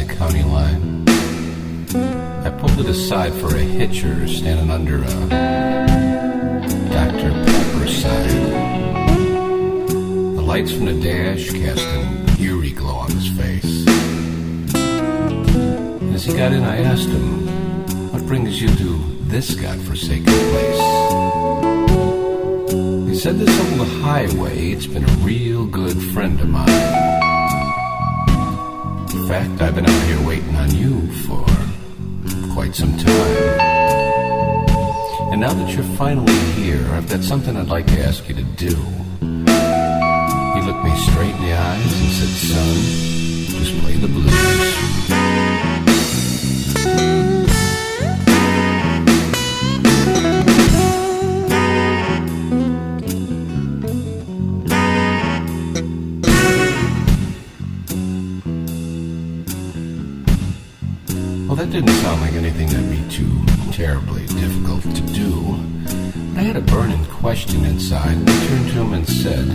the county line. I pulled it aside for a hitcher standing under a Dr. Pepper sign. The lights from the dash cast an eerie glow on his face. As he got in, I asked him, "What brings you to this godforsaken place?" He said, "This old highway, it's been a real good friend of mine. In fact, I've been out here waiting on you for quite some time. And now that you're finally here, I've got something I'd like to ask you to do." He looked me straight in the eyes and said, "Son, just play the blues." Well, that didn't sound like anything that'd be too terribly difficult to do. But I had a burning question inside, and I turned to him and said,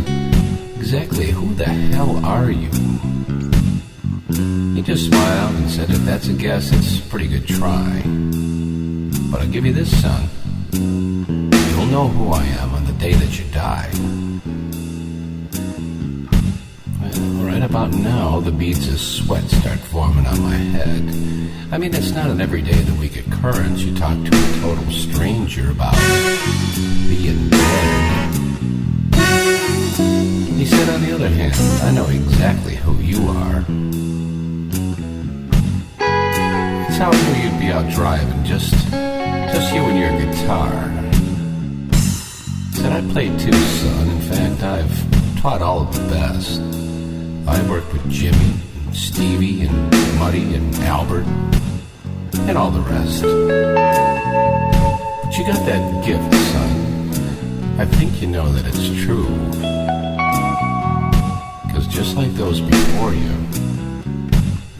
"Exactly who the hell are you?" He just smiled and said, "If that's a guess, it's a pretty good try. But I'll give you this, son. You'll know who I am on the day that you die." Well, right about now, the beads of sweat start forming on my head. I mean, it's not an everyday of the week occurrence. You talk to a total stranger about being dead. He said, "On the other hand, I know exactly who you are. It's how I knew you'd be out driving, just you and your guitar." He said, "I play too, son. In fact, I've taught all of the best. I worked with Jimmy, and Stevie, and Muddy, and Albert, and all the rest. But you got that gift, son. I think you know that it's true. Because just like those before you,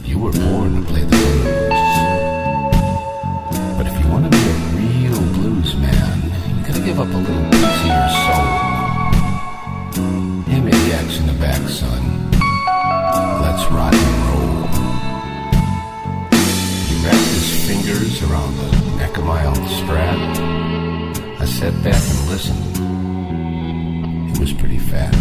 you were born to play the blues. But if you want to be a real blues man, you gotta give up a little piece of your soul. Hand me the axe in the back, son. Let's rock and roll." He wrapped his fingers around the neck of my old strap. I sat back and listened. He was pretty fat.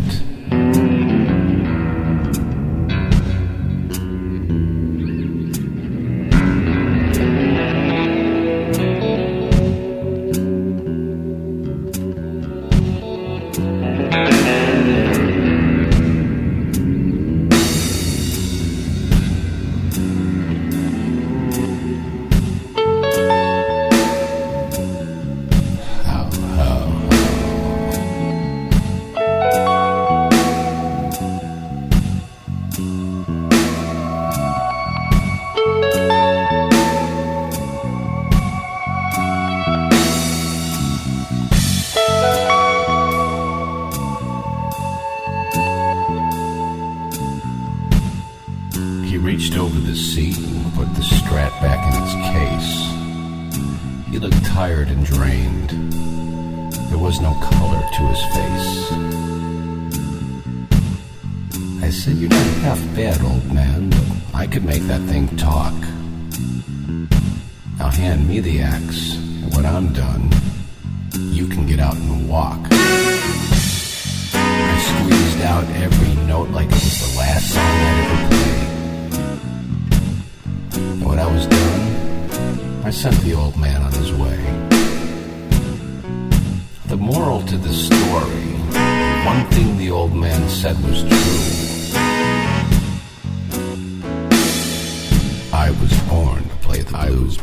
He reached over the seat and put the Strat back in its case. He looked tired and drained. There was no color to his face. I said, "You're not half bad, old man, but I could make that thing talk. Now hand me the axe, and when I'm done, you can get out and walk." I squeezed out every note like it was the last song I'd ever played. And when I was done, I sent the old man on his way. The moral to the story, one thing the old man said was true. I was born to play the blues.